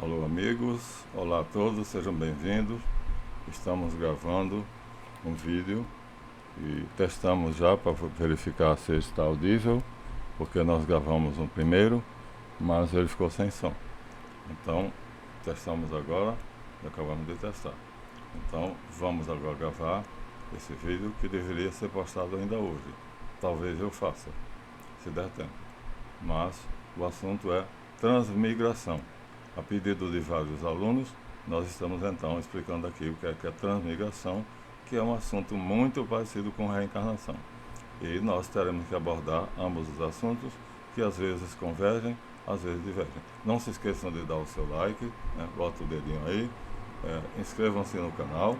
Alô amigos, olá a todos, sejam bem-vindos. Estamos gravando um vídeo e testamos já para verificar se está audível, porque nós gravamos um primeiro, mas ele ficou sem som. Então, testamos agora e acabamos de testar. Então, vamos agora gravar esse vídeo que deveria ser postado ainda hoje. Talvez eu faça, se der tempo. Mas o assunto é transmigração. A pedido de vários alunos, nós estamos então explicando aqui o que é transmigração, que é um assunto muito parecido com reencarnação. E nós teremos que abordar ambos os assuntos, que às vezes convergem, às vezes divergem. Não se esqueçam de dar o seu like, né? Bota o dedinho aí, inscrevam-se no canal.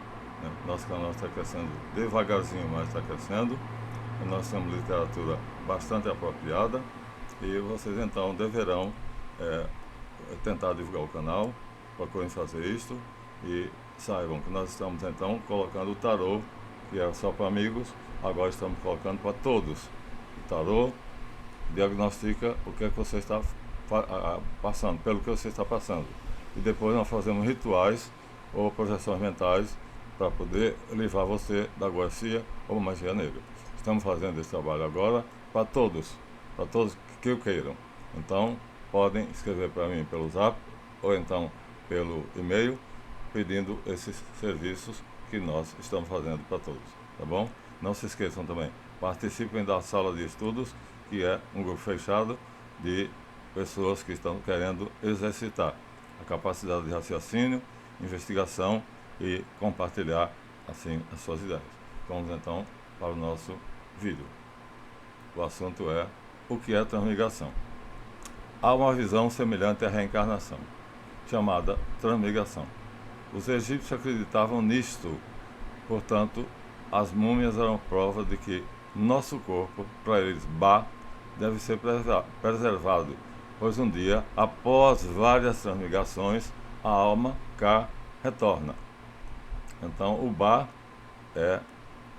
Né? Nosso canal está crescendo devagarzinho, mas está crescendo. Nós temos literatura bastante apropriada e vocês então deverão tentar divulgar o canal, procurem fazer isto e saibam que nós estamos então colocando o tarô, que era só para amigos, agora estamos colocando para todos. O tarô diagnostica o que é que você está passando, pelo que você está passando. E depois nós fazemos rituais ou projeções mentais para poder livrar você da guarcia ou magia negra. Estamos fazendo esse trabalho agora para todos que o queiram. Então, podem escrever para mim pelo Zap ou então pelo e-mail pedindo esses serviços que nós estamos fazendo para todos, tá bom? Não se esqueçam também, participem da sala de estudos, que é um grupo fechado de pessoas que estão querendo exercitar a capacidade de raciocínio, investigação e compartilhar assim as suas ideias. Vamos então para o nosso vídeo. O assunto é o que é transmigração. Há uma visão semelhante à reencarnação, chamada transmigração. Os egípcios acreditavam nisto, portanto, as múmias eram prova de que nosso corpo, para eles, Ba, deve ser preservado, pois um dia, após várias transmigrações, a alma, Ka, retorna. Então, o Ba é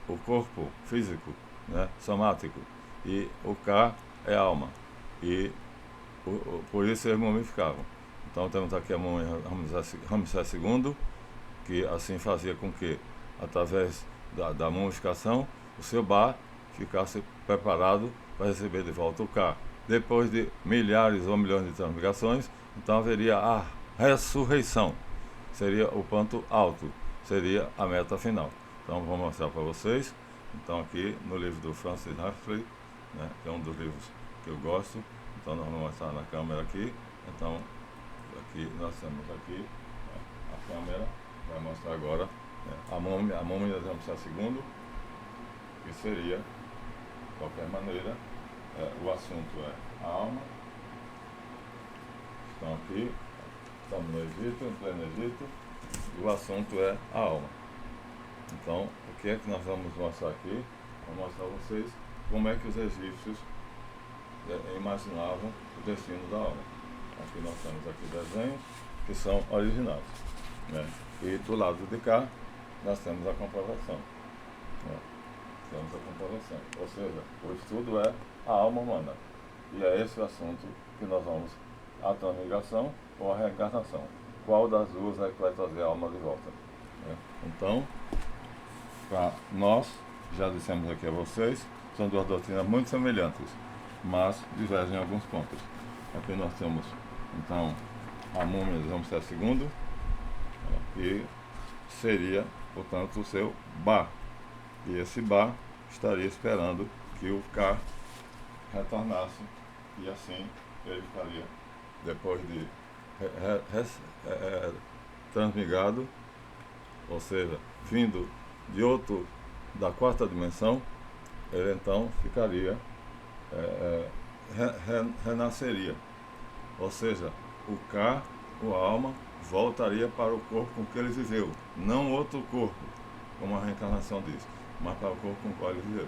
o corpo físico, né, somático, e o Ka é a alma. E por isso eles mumificavam. Então temos aqui a múmia Ramsés II, que assim fazia com que, através da mumificação, o seu Ba ficasse preparado para receber de volta o Ka. Depois de milhares ou milhões de transmigrações, então haveria a ressurreição. Seria o ponto alto, seria a meta final. Então vou mostrar para vocês. Então aqui no livro do Francis Huxley, né, que é um dos livros que eu gosto. Então nós vamos mostrar na câmera aqui. Então aqui nós temos aqui, né, a câmera vai mostrar agora, né, a múmia de Ramsés II, que seria, de qualquer maneira, o assunto é a alma. Então aqui estamos no Egito, em pleno Egito, e o assunto é a alma. Então o que é que nós vamos mostrar aqui? Vou mostrar a vocês como é que os egípcios imaginavam o destino da alma. Aqui nós temos aqui desenhos que são originais, né? E do lado de cá nós temos a comprovação, né? Temos a comprovação, ou seja, o estudo é a alma humana, e é esse o assunto que nós vamos, a transmigração ou a reencarnação, qual das duas é que vai trazer a alma de volta, né? Então, para nós, já dissemos aqui a vocês, são duas doutrinas muito semelhantes, mas divergem em alguns pontos. Aqui nós temos, então, a múmia de Ramsés II, que seria, portanto, o seu Ba. E esse Ba estaria esperando que o Ka retornasse, e assim ele estaria, depois de transmigrado, ou seja, vindo de da quarta dimensão, ele então ficaria, renasceria, ou seja, o Ka, a alma, voltaria para o corpo com que ele viveu, não outro corpo, como a reencarnação diz, mas para o corpo com o qual ele viveu.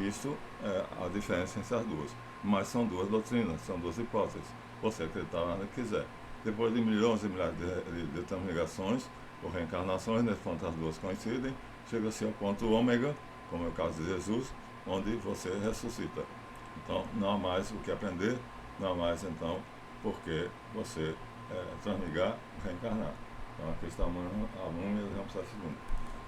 Isso é a diferença entre as duas, mas são duas doutrinas, são duas hipóteses, você acreditar onde quiser. Depois de milhões e milhares de transmigrações ou reencarnações, nesse ponto as duas coincidem, chega-se ao ponto ômega, como é o caso de Jesus, onde você ressuscita. Então não há mais o que aprender, não há mais então porque você transmigrar, reencarnar. Então aqui está a múmia de Ramsés II.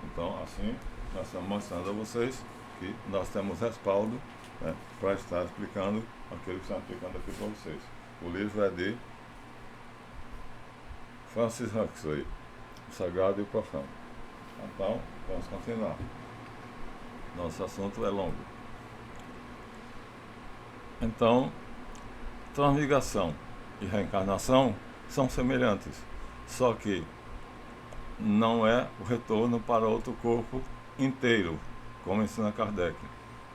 Então assim nós estamos mostrando a vocês que nós temos respaldo, né, para estar explicando aquilo que estamos explicando aqui para vocês. O livro é de Francis Huxley, O Sagrado e o Profano. Então, vamos continuar. Nosso assunto é longo. Então, transmigração e reencarnação são semelhantes, só que não é o retorno para outro corpo inteiro, como ensina Kardec,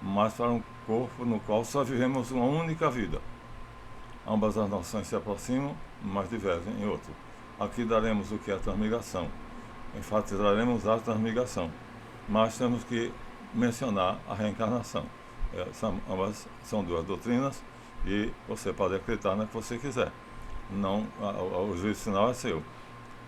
mas para um corpo no qual só vivemos uma única vida. Ambas as noções se aproximam, mas divergem em outro. Aqui daremos o que é a transmigração, enfatizaremos a transmigração, mas temos que mencionar a reencarnação. Ambas são duas doutrinas e você pode acreditar na que você quiser. Não, o juízo final é seu.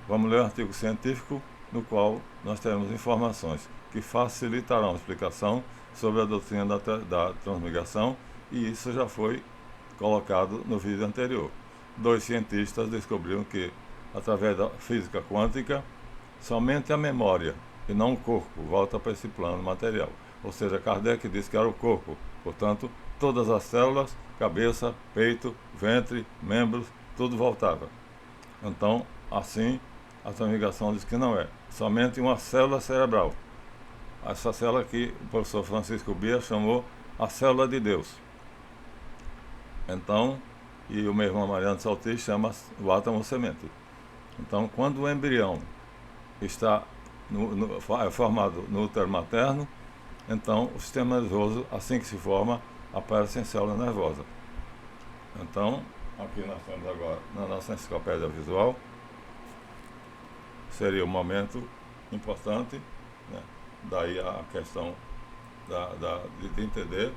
Vamos ler um artigo científico no qual nós teremos informações que facilitarão a explicação sobre a doutrina da transmigração, e isso já foi colocado no vídeo anterior. 2 cientistas descobriram que, através da física quântica, somente a memória e não o corpo volta para esse plano material. Ou seja, Kardec disse que era o corpo, portanto, todas as células, cabeça, peito, ventre, membros, tudo voltava. Então, assim, a transmigração diz que não é, somente uma célula cerebral. Essa célula que o professor Francisco Bia chamou a célula de Deus. Então, e o meu irmão Mariano Saltis chama o átomo semente. Então, quando o embrião está formado no útero materno, então o sistema nervoso, assim que se forma, aparece em célula nervosa. Então, aqui nós temos agora, na nossa enciclopédia visual, seria um momento importante, né? Daí a questão de entender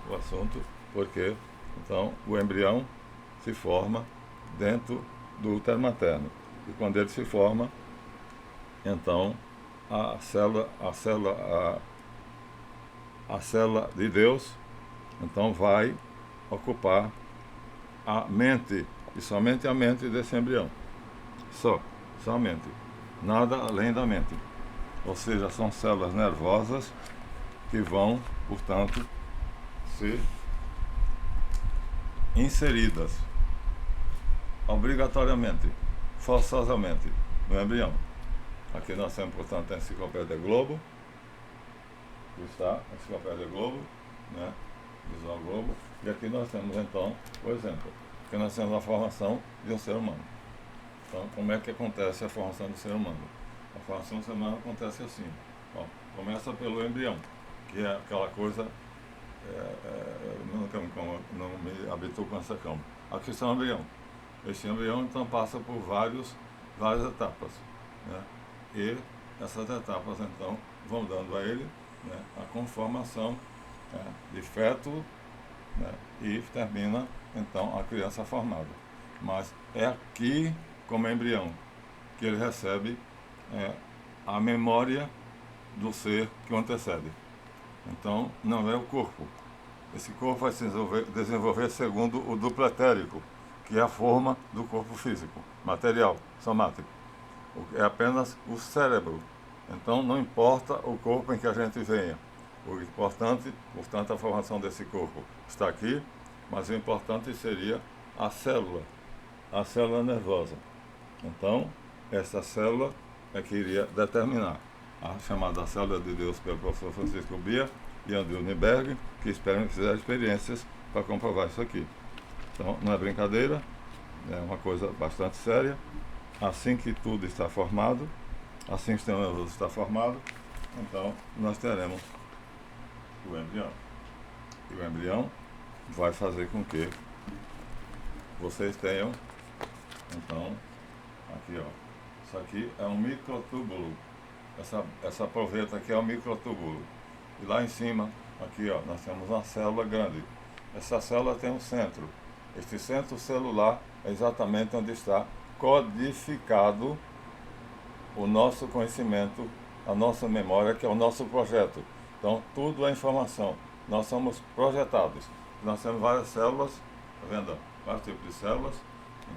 o assunto, porque então o embrião se forma dentro do útero materno, e quando ele se forma, então a célula de Deus então vai ocupar a mente, e somente a mente desse embrião, somente, nada além da mente. Ou seja, são células nervosas que vão, portanto, ser inseridas obrigatoriamente, forçosamente, no embrião. Aqui nós temos, portanto, a enciclopédia Globo, que está a enciclopédia Globo, né? Visual Globo, e aqui nós temos, então, o exemplo, que nós temos a formação de um ser humano. Então, como é que acontece a formação do ser humano? A formação do ser humano acontece assim. Bom, começa pelo embrião, que é aquela coisa, não me habituo com essa cama. Aqui está o embrião. Este embrião, então, passa por várias etapas, né? E essas etapas, então, vão dando a ele, né, a conformação, né, de feto, né, e termina, então, a criança formada. Mas é aqui, como embrião, que ele recebe a memória do ser que o antecede. Então, não é o corpo. Esse corpo vai se desenvolver segundo o duplo etérico, que é a forma do corpo físico, material, somático. É apenas o cérebro. Então, não importa o corpo em que a gente venha. O importante, portanto, a formação desse corpo está aqui, mas o importante seria a célula nervosa. Então, essa célula é que iria determinar a chamada célula de Deus pelo professor Francisco Bia e André Uniberg, que esperam fizer experiências para comprovar isso aqui. Então, não é brincadeira, é uma coisa bastante séria. Assim que tudo está formado, assim que o sistema nervoso está formado, então nós teremos o embrião. E o embrião vai fazer com que vocês tenham, então, aqui ó, isso aqui é um microtúbulo. Essa proveta aqui é um microtúbulo. E lá em cima, aqui ó, nós temos uma célula grande. Essa célula tem um centro. Este centro celular é exatamente onde está codificado o nosso conhecimento, a nossa memória, que é o nosso projeto. Então, tudo é informação. Nós somos projetados. Nós temos várias células, tá vendo? Vários tipos de células.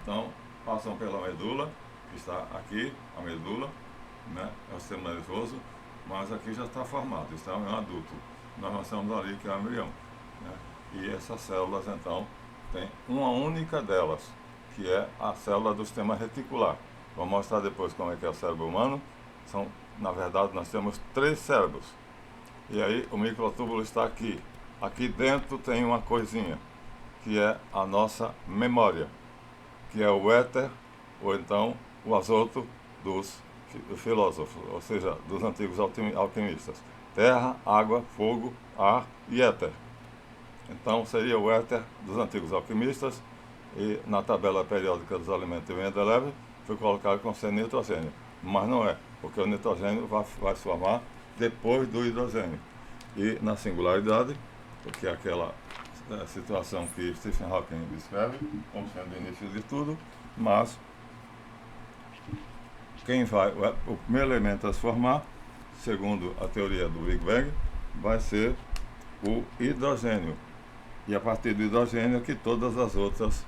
Então, passam pela medula, que está aqui, a medula, né? É o sistema nervoso, mas aqui já está formado, está em um adulto. Nós estamos ali, que é o embrião, né? E essas células, então, tem uma única delas, que é a célula do sistema reticular. Vou mostrar depois como é que é o cérebro humano. Na verdade, nós temos 3 cérebros. E aí, o microtúbulo está aqui. Aqui dentro tem uma coisinha, que é a nossa memória, que é o éter, ou então o azoto dos filósofos, ou seja, dos antigos alquimistas. Terra, água, fogo, ar e éter. Então seria o éter dos antigos alquimistas, e na tabela periódica dos alimentos de Mendeleev foi colocado como sendo nitrogênio, mas não é, porque o nitrogênio vai se formar depois do hidrogênio. E na singularidade, porque é aquela situação que Stephen Hawking descreve como sendo o início de tudo, mas o primeiro elemento a se formar, segundo a teoria do Big Bang, vai ser o hidrogênio. E a partir do hidrogênio que todas as outras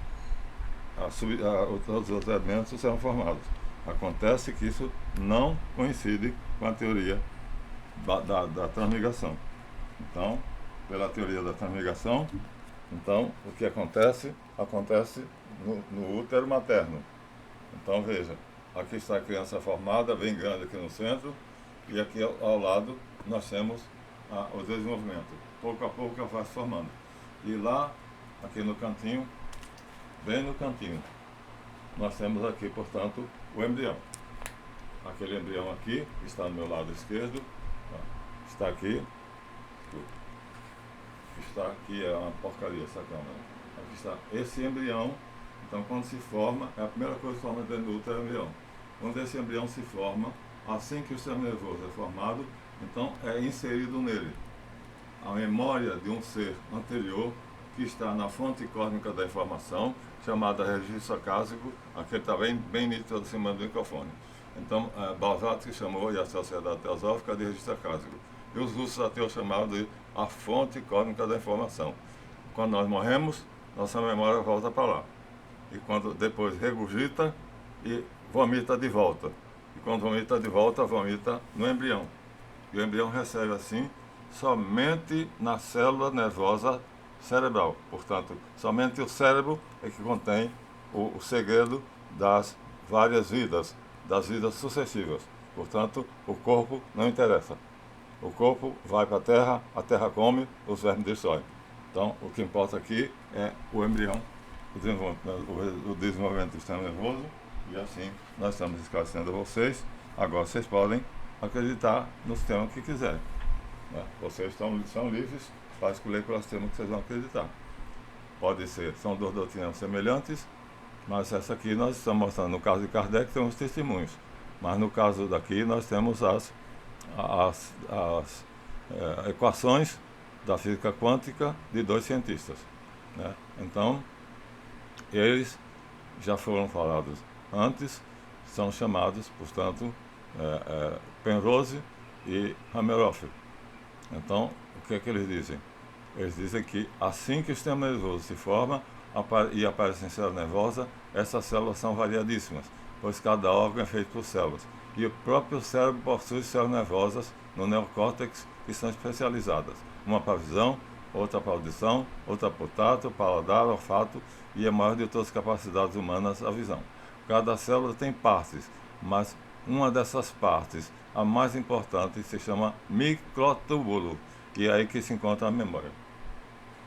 todos os outros elementos serão formados. Acontece que isso não coincide com a teoria da transmigração. Então, pela teoria da transmigração, então, o que acontece? Acontece no útero materno. Então, veja, aqui está a criança formada, bem grande aqui no centro, e aqui ao lado nós temos o desenvolvimento. Pouco a pouco ela vai se formando. E lá, aqui no cantinho, bem no cantinho, nós temos aqui, portanto, o embrião. Aquele embrião aqui, que está no meu lado esquerdo, está aqui. Está aqui, é uma porcaria essa câmera. Aqui está esse embrião. Então, quando se forma, é a primeira coisa que forma dentro do útero é o embrião. Quando esse embrião se forma, assim que o sistema nervoso é formado, então é inserido nele a memória de um ser anterior que está na fonte cósmica da informação, chamada registro acásico, aqui está bem nítido acima do microfone. Então, Blavatsky chamou, e a Sociedade Teosófica, de registro acásico. E os russos ateus chamaram de a fonte cósmica da informação. Quando nós morremos, nossa memória volta para lá. E quando depois regurgita e vomita de volta. E quando vomita de volta, vomita no embrião. E o embrião recebe assim somente na célula nervosa cerebral. Portanto, somente o cérebro é que contém o segredo das várias vidas, das vidas sucessivas. Portanto, o corpo não interessa. O corpo vai para a terra come, os vermes destroem. Então, o que importa aqui é o embrião, o desenvolvimento do sistema nervoso, e assim nós estamos esclarecendo a vocês. Agora vocês podem acreditar no sistema que quiserem, né? Vocês são livres para escolher qual sistema que vocês vão acreditar. Pode ser, são 2 doutrinas semelhantes, mas essa aqui nós estamos mostrando. No caso de Kardec temos testemunhos, mas no caso daqui nós temos as equações da física quântica de 2 cientistas, né? Então, eles já foram falados antes, são chamados, portanto, Penrose e Hameroff. Então, o que é que eles dizem? Eles dizem que assim que o sistema nervoso se forma e aparecem células nervosas, essas células são variadíssimas, pois cada órgão é feito por células. E o próprio cérebro possui células nervosas no neocórtex que são especializadas. Uma para visão, outra para audição, outra para o tato, paladar, olfato e a maior de todas as capacidades humanas, a visão. Cada célula tem partes, mas uma dessas partes, a mais importante, se chama microtúbulo, e é aí que se encontra a memória.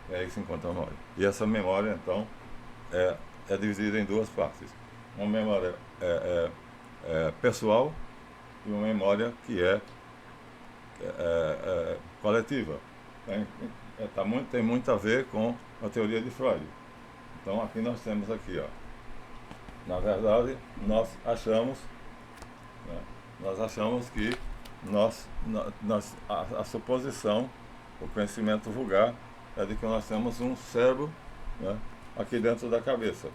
É aí que se encontra a memória. E essa memória, então, é dividida em 2 partes. Uma memória pessoal e uma memória que é coletiva. Tem muito a ver com a teoria de Freud. Então aqui nós temos aqui, ó. Na verdade, nós achamos que a suposição, o conhecimento vulgar é de que nós temos um cérebro, né, aqui dentro da cabeça,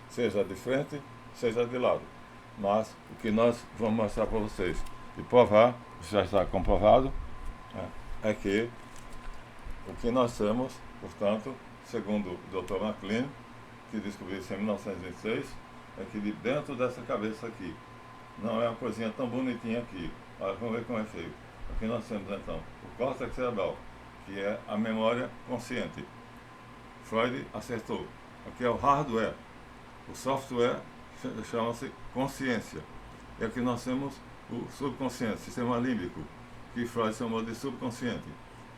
seja de frente, seja de lado. Mas o que nós vamos mostrar para vocês e provar, já está comprovado, é que o que nós temos, portanto, segundo o Dr. MacLean, que descobriu isso em 1926, é que de dentro dessa cabeça aqui, não é uma coisinha tão bonitinha aqui. Olha, vamos ver como é feio. Aqui nós temos então o córtex cerebral, que é a memória consciente. Freud acertou. Aqui é o hardware. O software chama-se consciência. E aqui nós temos o subconsciente, sistema límbico, que Freud chamou de subconsciente.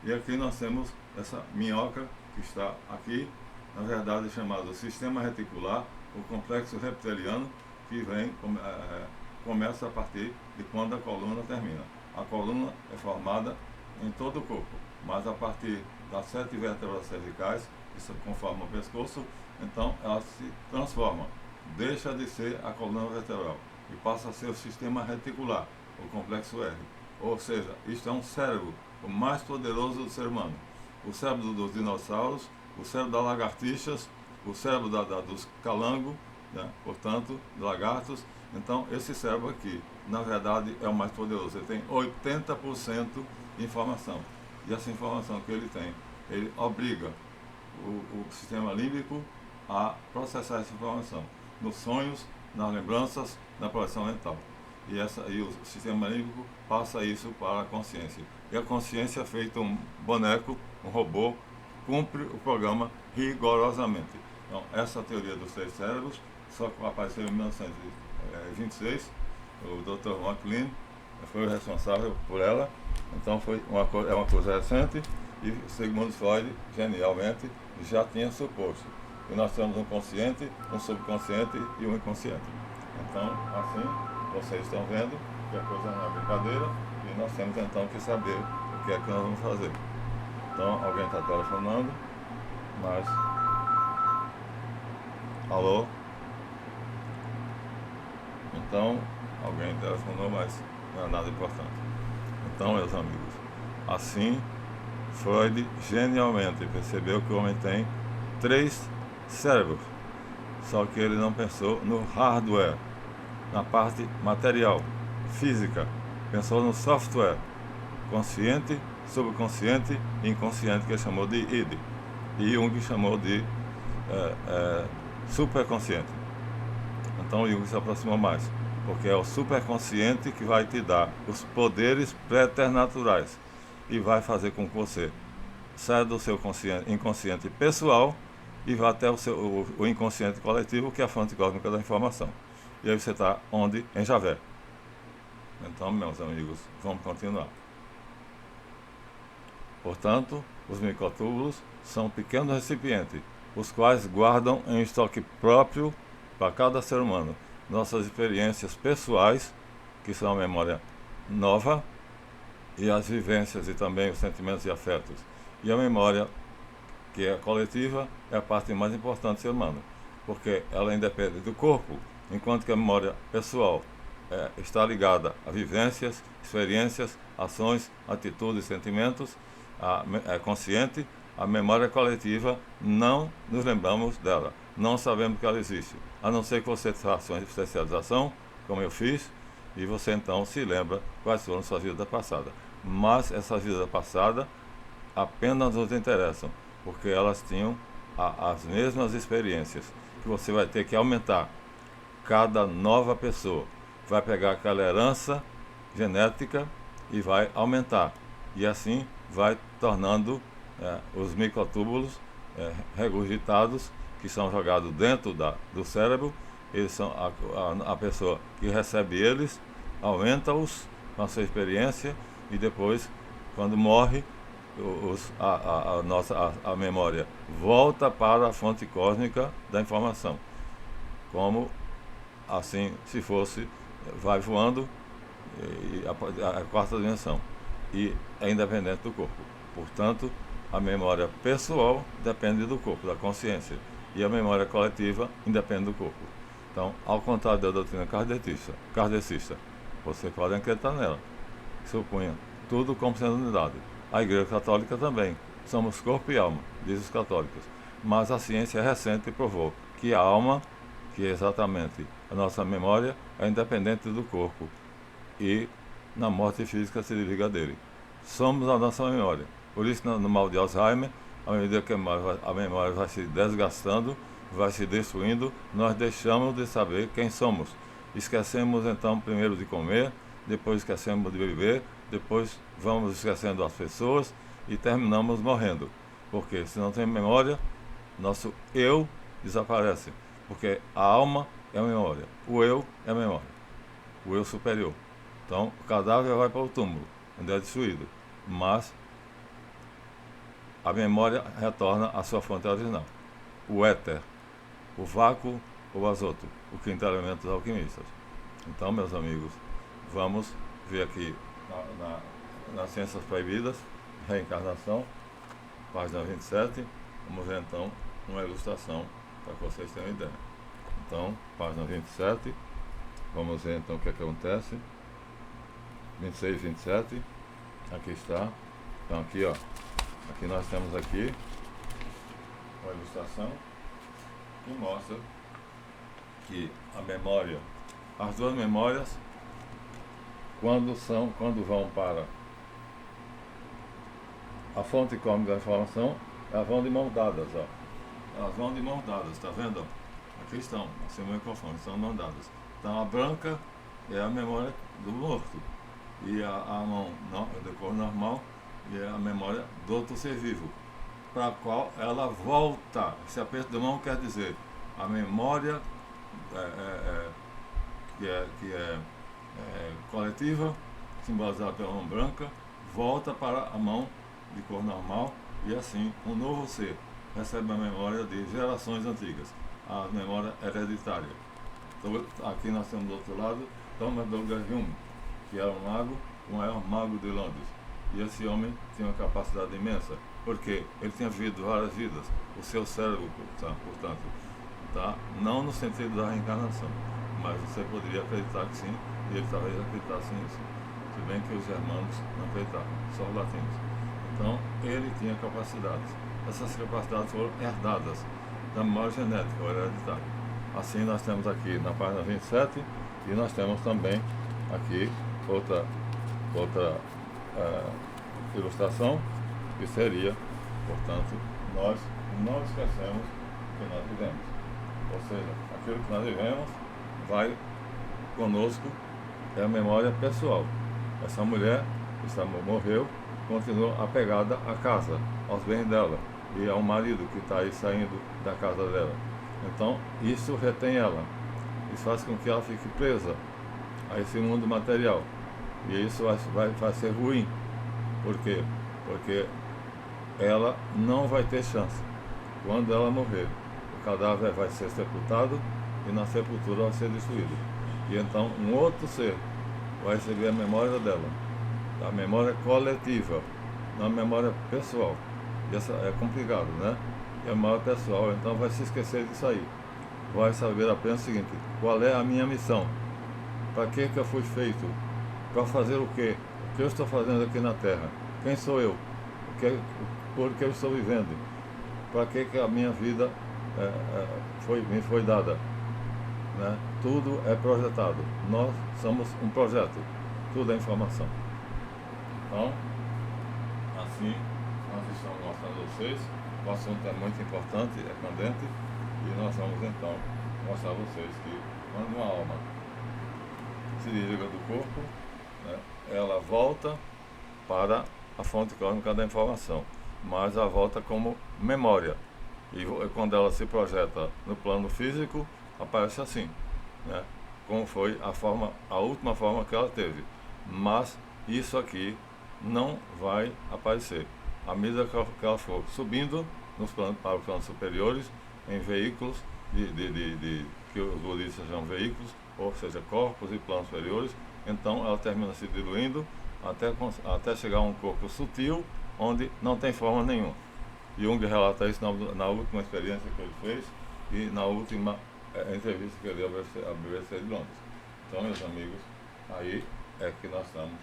E aqui nós temos essa minhoca que está aqui, na verdade chamado sistema reticular, o complexo reptiliano, que começa a partir de quando a coluna termina. A coluna é formada em todo o corpo, mas a partir das 7 vértebras cervicais, que conformam o pescoço, então ela se transforma, deixa de ser a coluna vertebral e passa a ser o sistema reticular, o complexo R. Ou seja, isto é um cérebro, o mais poderoso do ser humano. O cérebro dos dinossauros, o cérebro das lagartixas, o cérebro dos calangos, né? Portanto, lagartos. Então, esse cérebro aqui, na verdade, é o mais poderoso. Ele tem 80% de informação. E essa informação que ele tem, ele obriga o sistema límbico a processar essa informação nos sonhos, nas lembranças, na projeção mental. E o sistema límbico passa isso para a consciência. E a consciência é feita um boneco, um robô, cumpre o programa rigorosamente. Então, essa teoria dos 3 cérebros só apareceu em 1926. O Dr. MacLean foi o responsável por ela. Então, é uma coisa recente. E Sigmund Freud, genialmente, já tinha suposto. E nós temos um consciente, um subconsciente e um inconsciente. Então, assim, vocês estão vendo que a coisa não é brincadeira e nós temos então que saber o que é que nós vamos fazer. Então, alguém está telefonando, mas... Alô? Então, alguém telefonou, mas não é nada importante. Então, meus amigos, assim, Freud genialmente percebeu que o homem tem 3 cérebros, só que ele não pensou no hardware, na parte material, física, pensou no software, consciente, subconsciente e inconsciente, que ele chamou de id, e Jung chamou de superconsciente. Então Jung se aproximou mais, porque é o superconsciente que vai te dar os poderes preternaturais e vai fazer com que você saia do seu inconsciente pessoal e vá até o inconsciente coletivo, que é a fonte cósmica da informação. E aí você está onde? Em Javé. Então, meus amigos, vamos continuar. Portanto, os microtúbulos são pequenos recipientes, os quais guardam em estoque próprio para cada ser humano nossas experiências pessoais, que são a memória nova, e as vivências e também os sentimentos e afetos. E a memória, que é coletiva, é a parte mais importante do ser humano, porque ela independe do corpo, enquanto que a memória pessoal está ligada a vivências, experiências, ações, atitudes, sentimentos, é consciente. A memória coletiva, não nos lembramos dela, não sabemos que ela existe, a não ser que você faça uma especialização, como eu fiz, e você então se lembra quais foram suas vidas passadas. Mas essas vidas passadas apenas nos interessam, porque elas tinham as mesmas experiências, que você vai ter que aumentar. Cada nova pessoa vai pegar aquela herança genética e vai aumentar, e assim vai tornando os microtúbulos regurgitados, que são jogados dentro do cérebro. Eles são a pessoa que recebe eles, aumenta-os com a sua experiência, e depois, quando morre, a memória volta para a fonte cósmica da informação, como assim, se fosse, vai voando a 4ª dimensão, e é independente do corpo. Portanto, a memória pessoal depende do corpo, da consciência, e a memória coletiva independe do corpo. Então, ao contrário da doutrina kardecista, você pode acreditar nela, supunha tudo como sendo unidade. A Igreja Católica também, somos corpo e alma, diz os católicos, mas a ciência recente provou que a alma, que é exatamente a nossa memória, é independente do corpo, e na morte física se desliga dele. Somos a nossa memória. Por isso, no mal de Alzheimer, à medida que a memória vai se desgastando, vai se destruindo, nós deixamos de saber quem somos. Esquecemos então primeiro de comer, depois esquecemos de beber, depois vamos esquecendo as pessoas e terminamos morrendo. Porque se não tem memória, nosso eu desaparece. Porque a alma é memória, o eu é memória, o eu superior. Então o cadáver vai para o túmulo, onde é destruído, mas a memória retorna à sua fonte original, o éter, o vácuo, o azoto, o quinto elemento dos alquimistas. Então, meus amigos, vamos ver aqui nas Ciências Proibidas, Reencarnação, página 27, vamos ver então uma ilustração para que vocês tenham ideia. Então, página 27, vamos ver então o que acontece. 26 e 27, aqui está. Então aqui, ó, aqui nós temos aqui uma ilustração que mostra que a memória, as duas memórias, quando vão para a fonte cósmica da informação, elas vão de mãos dadas, ó. Elas vão de mãos dadas, tá vendo? Aqui estão, assim o microfone, estão mãos dadas. Então a branca é a memória do morto e a mão de cor normal é a memória do outro ser vivo, para a qual ela volta. Esse aperto de mão quer dizer a memória que é coletiva, simbolizada pela mão branca, volta para a mão de cor normal e assim um novo ser recebe a memória de gerações antigas, a memória hereditária. Então, aqui nós temos do outro lado Thomas Douglas Hume, que era um mago, o maior mago de Londres. E esse homem tinha uma capacidade imensa, porque ele tinha vivido várias vidas, o seu cérebro, portanto, tá? Não no sentido da reencarnação, mas você poderia acreditar que sim, e ele talvez acreditasse nisso, se bem que os germanos não acreditavam, só os latinos. Então, ele tinha capacidades. Essas capacidades foram herdadas da memória genética, ou hereditária. Assim, nós temos aqui na página 27, e nós temos também aqui outra ilustração, que seria, portanto, nós não esquecemos o que nós vivemos. Ou seja, aquilo que nós vivemos vai conosco, é a memória pessoal. Essa mulher morreu, continua apegada à casa, aos bens dela e ao marido que está aí saindo da casa dela. Então, isso retém ela. Isso faz com que ela fique presa a esse mundo material. E isso vai ser ruim. Por quê? Porque ela não vai ter chance. Quando ela morrer, o cadáver vai ser sepultado e na sepultura vai ser destruído. E então um outro ser vai receber a memória dela, a memória coletiva, não a memória pessoal. E essa é complicado, né? E a memória pessoal, então vai se esquecer disso aí. Vai saber apenas o seguinte: qual é a minha missão? Para que eu fui feito? Para fazer o quê? O que eu estou fazendo aqui na Terra? Quem sou eu? Por que eu estou vivendo? Para que a minha vida me foi dada? Né? Tudo é projetado. Nós somos um projeto. Tudo é informação. Então, assim, nós estamos mostrando a vocês. O assunto é muito importante, é candente. E nós vamos então mostrar a vocês que quando uma alma se desliga do corpo, né, ela volta para a fonte cósmica da informação, mas ela volta como memória. E quando ela se projeta no plano físico, aparece assim, né, como foi a última forma que ela teve. Mas isso aqui não vai aparecer. À medida que ela for subindo para os planos superiores, em veículos que os budistas chamam veículos, ou seja, corpos e planos superiores, então ela termina se diluindo até chegar a um corpo sutil, onde não tem forma nenhuma. Jung relata isso na última experiência que ele fez e na última entrevista que ele deu à BBC de Londres. Então, meus amigos, aí é que nós estamos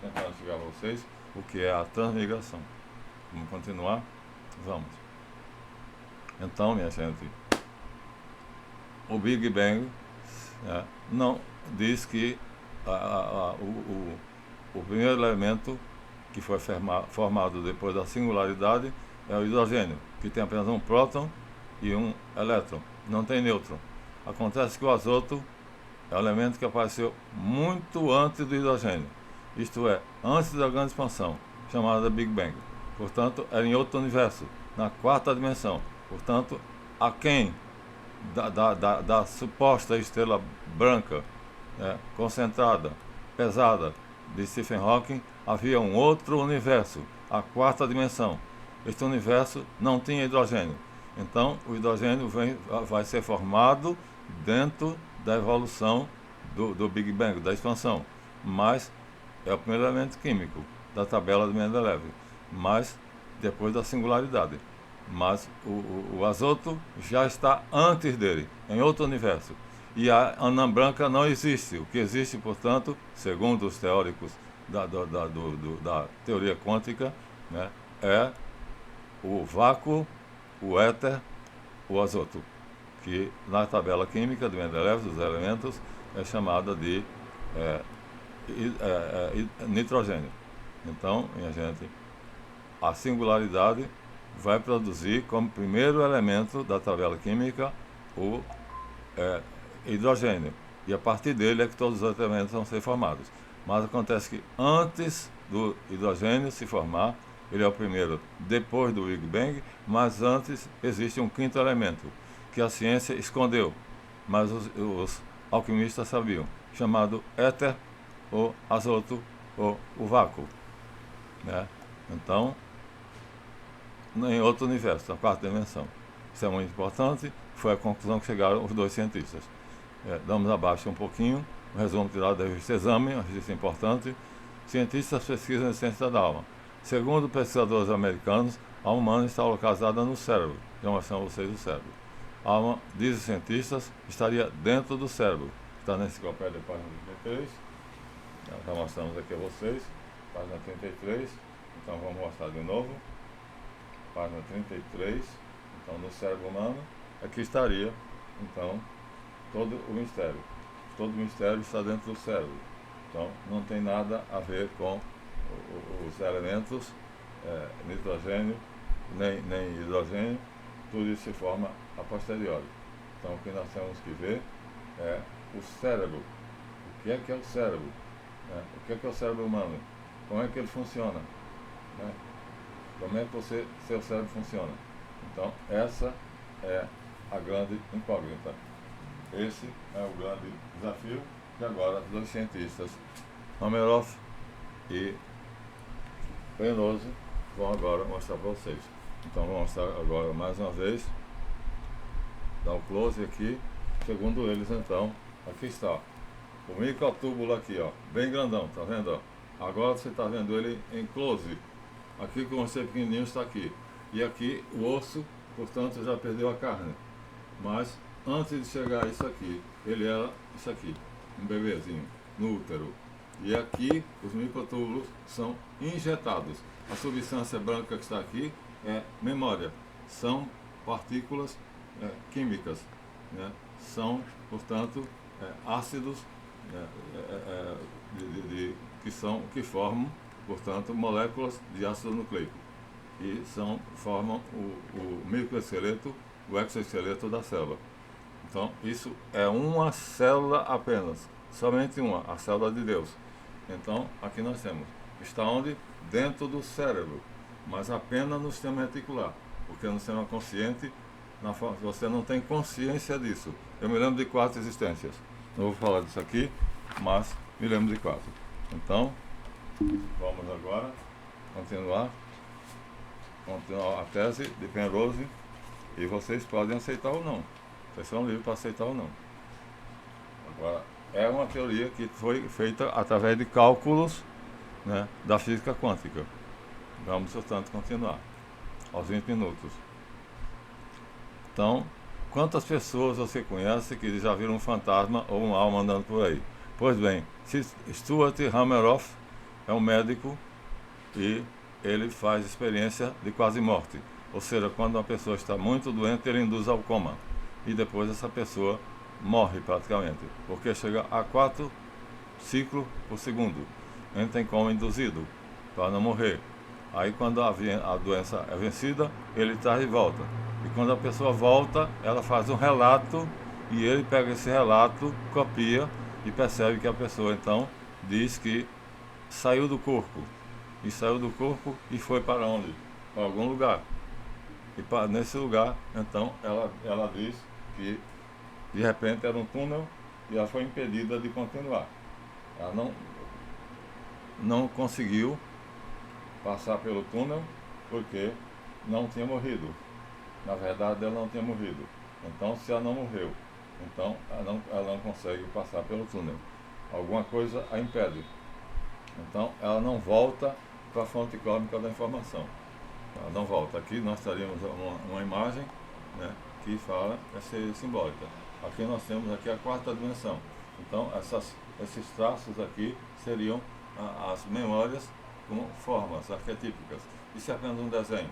tentando explicar a vocês o que é a transmigração. Vamos continuar? Vamos. Então, minha gente, o Big Bang não diz que o primeiro elemento que foi formado depois da singularidade é o hidrogênio, que tem apenas um próton e um elétron. não tem nêutron. Acontece que o azoto é um elemento que apareceu muito antes do hidrogênio, isto é, antes da grande expansão, chamada Big Bang. Portanto, era em outro universo, na quarta dimensão. Portanto, aquém da suposta estrela branca, concentrada, pesada, de Stephen Hawking, havia um outro universo, a quarta dimensão. Este universo não tinha hidrogênio. Então, o hidrogênio vai ser formado dentro da evolução do Big Bang, da expansão. Mas é o primeiro elemento químico da tabela de Mendeleev, mas depois da singularidade. Mas o azoto já está antes dele, em outro universo. E a anã branca não existe. O que existe, portanto, segundo os teóricos da teoria quântica, né, é o vácuo, o éter, o azoto, que na tabela química de Mendeleev, dos elementos, é chamada de nitrogênio. Então, minha gente, a singularidade vai produzir como primeiro elemento da tabela química o hidrogênio. E a partir dele é que todos os outros elementos vão ser formados. Mas acontece que antes do hidrogênio se formar, ele é o primeiro depois do Big Bang, mas antes existe um quinto elemento, que a ciência escondeu, mas os alquimistas sabiam, chamado éter, ou azoto, ou o vácuo. Né? Então, em outro universo, na quarta dimensão. Isso é muito importante, foi a conclusão que chegaram os dois cientistas. Damos abaixo um pouquinho, o resumo tirado da revista Exame, uma revista importante. Cientistas pesquisam a essência da alma. Segundo pesquisadores americanos, a alma humana está localizada no cérebro. Já mostramos a vocês o cérebro. A alma, dizem os cientistas, estaria dentro do cérebro. Está na enciclopédia, página 33. Já mostramos aqui a vocês, página 33. Então vamos mostrar de novo. Página 33. Então, no cérebro humano, aqui estaria, então, todo o mistério. Todo o mistério está dentro do cérebro. Então, não tem nada a ver com os elementos, nitrogênio, nem hidrogênio, tudo isso se forma a posteriori. Então, o que nós temos que ver é o cérebro. O que é o cérebro? O que é o cérebro humano? Como é que ele funciona? Como é que seu cérebro funciona? Então, essa é a grande incógnita. Esse é o grande desafio que agora os dois cientistas, Hameroff e Penrose, vão agora mostrar para vocês. Então, vou mostrar agora mais uma vez, dar o close aqui. Segundo eles, então, aqui está o microtúbulo aqui, ó, bem grandão, tá vendo? Ó? Agora você está vendo ele em close. Aqui que você pequenininho está aqui. E aqui o osso, portanto, já perdeu a carne. Mas antes de chegar a isso aqui, ele era isso aqui, um bebezinho, no útero. E aqui os microtúbulos são injetados. A substância branca que está aqui é memória. São partículas químicas, né? São, portanto, ácidos que formam, portanto, moléculas de ácido nucleico. E formam o microesqueleto, o exoesqueleto da célula. Então, isso é uma célula apenas, somente uma, a célula de Deus. Então, aqui nós temos, está onde? Dentro do cérebro, mas apenas no sistema reticular, porque no sistema consciente, você não tem consciência disso. Eu me lembro de 4 existências. Não vou falar disso aqui, mas me lembro de 4. Então, vamos agora continuar a tese de Penrose, e vocês podem aceitar ou não. Vocês são livres para aceitar ou não. Agora, é uma teoria que foi feita através de cálculos, né, da física quântica. Vamos, portanto, continuar aos 20 minutos. Então, quantas pessoas você conhece que já viram um fantasma ou uma alma andando por aí? Pois bem, Stuart Hameroff é um médico e ele faz experiência de quase morte. Ou seja, quando uma pessoa está muito doente, ele induz ao coma. E depois essa pessoa morre praticamente, porque chega a 4 ciclos por segundo. Entra em coma induzido, para não morrer. Aí quando a doença é vencida, ele traz de volta. E quando a pessoa volta, ela faz um relato e ele pega esse relato, copia e percebe que a pessoa então diz que saiu do corpo. E saiu do corpo e foi para onde? Para algum lugar. E nesse lugar, então, ela diz que de repente era um túnel e ela foi impedida de continuar. Ela não conseguiu passar pelo túnel porque não tinha morrido. Na verdade, ela não tinha morrido. Então, se ela não morreu, então ela não consegue passar pelo túnel. Alguma coisa a impede. Então, ela não volta para a fonte cósmica da informação. Ela não volta. Aqui nós teríamos uma imagem, né, que fala, é ser simbólica. Aqui nós temos aqui a quarta dimensão. Então, esses traços aqui seriam as memórias com formas arquetípicas. Isso é apenas um desenho,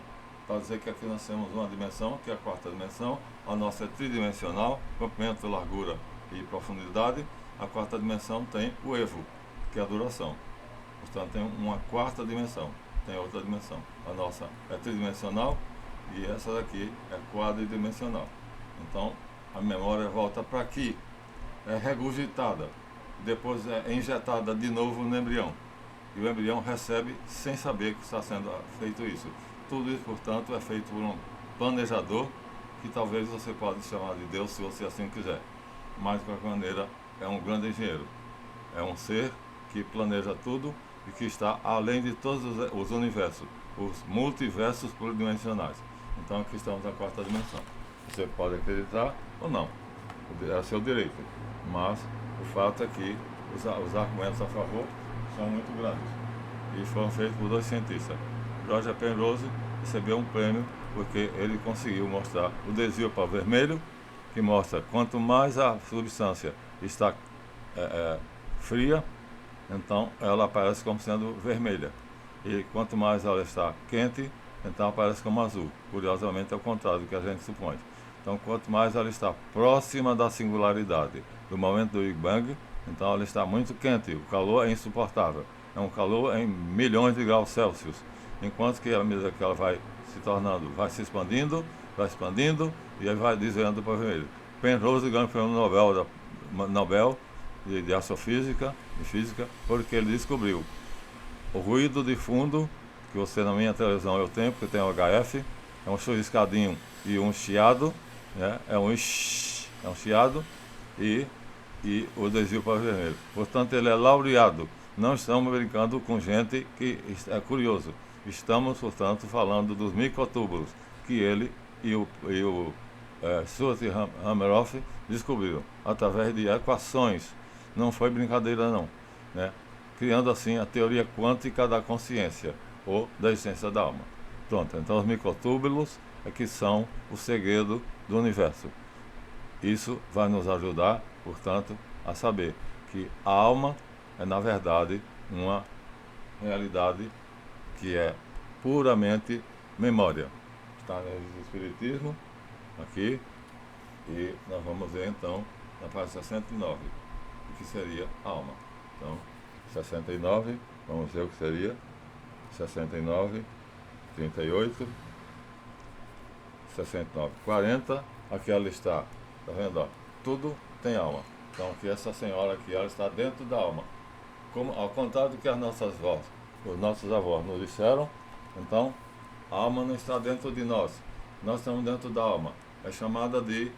para dizer que aqui nós temos uma dimensão, que é a quarta dimensão. A nossa é tridimensional, comprimento, largura e profundidade. A quarta dimensão tem o evo, que é a duração. Portanto, tem uma quarta dimensão, tem outra dimensão. A nossa é tridimensional e essa daqui é quadridimensional. Então, a memória volta para aqui, é regurgitada, depois é injetada de novo no embrião. E o embrião recebe sem saber que está sendo feito isso. Tudo isso, portanto, é feito por um planejador, que talvez você pode chamar de Deus, se você assim quiser. Mas, de qualquer maneira, é um grande engenheiro. É um ser que planeja tudo e que está além de todos os universos, os multiversos pluridimensionais. Então, aqui estamos na quarta dimensão. Você pode acreditar ou não, é seu direito. Mas o fato é que os argumentos a favor são muito grandes e foram feitos por dois cientistas. Roger Penrose recebeu um prêmio porque ele conseguiu mostrar o desvio para o vermelho, que mostra quanto mais a substância está fria, então ela aparece como sendo vermelha. E quanto mais ela está quente, então aparece como azul. Curiosamente é o contrário do que a gente supõe. Então, quanto mais ela está próxima da singularidade, do momento do Big Bang, então ela está muito quente, o calor é insuportável. É um calor em milhões de graus Celsius. Enquanto que à medida que ela vai se tornando, vai se expandindo, e aí vai desviando para o vermelho. Penrose ganhou o prêmio Nobel de Astrofísica, de Física, porque ele descobriu o ruído de fundo, que você na minha televisão eu tenho, porque tem o HF, é um chuviscadinho e um chiado, né? É um chiado e o desvio para o vermelho. Portanto, ele é laureado. Não estamos brincando com gente que é curioso. Estamos, portanto, falando dos microtúbulos que ele e o Stuart e Hameroff descobriram através de equações. Não foi brincadeira não, né? Criando assim a teoria quântica da consciência ou da essência da alma. Pronto, então os microtúbulos é que são o segredo do universo. Isso vai nos ajudar, portanto, a saber que a alma é, na verdade, uma realidade que é puramente memória. Está no Espiritismo, aqui, e nós vamos ver então na página 69, o que seria a alma. Então, 69, vamos ver o que seria 69, 38, 69, 40, aqui ela está, tá vendo? Ó, tudo tem alma. Então aqui essa senhora aqui, ela está dentro da alma. Como, ao contrário do que as nossas vós, os nossos avós nos disseram, então a alma não está dentro de nós. Nós estamos dentro da alma. É chamada de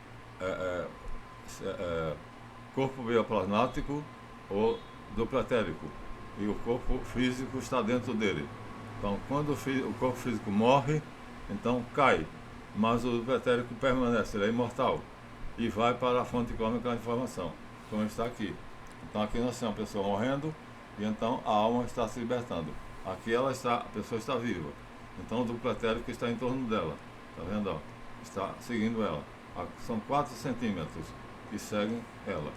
corpo bioplasmático ou dupletérico. E o corpo físico está dentro dele. Então, quando o corpo físico morre, então cai, mas o pretérito permanece, ele é imortal e vai para a fonte cósmica da informação, como está aqui. Então, aqui nós temos a pessoa morrendo e então a alma está se libertando. Aqui a pessoa está viva. Então, o dupletérico está em torno dela, está vendo? Ó? Está seguindo ela. São 4 centímetros que seguem ela.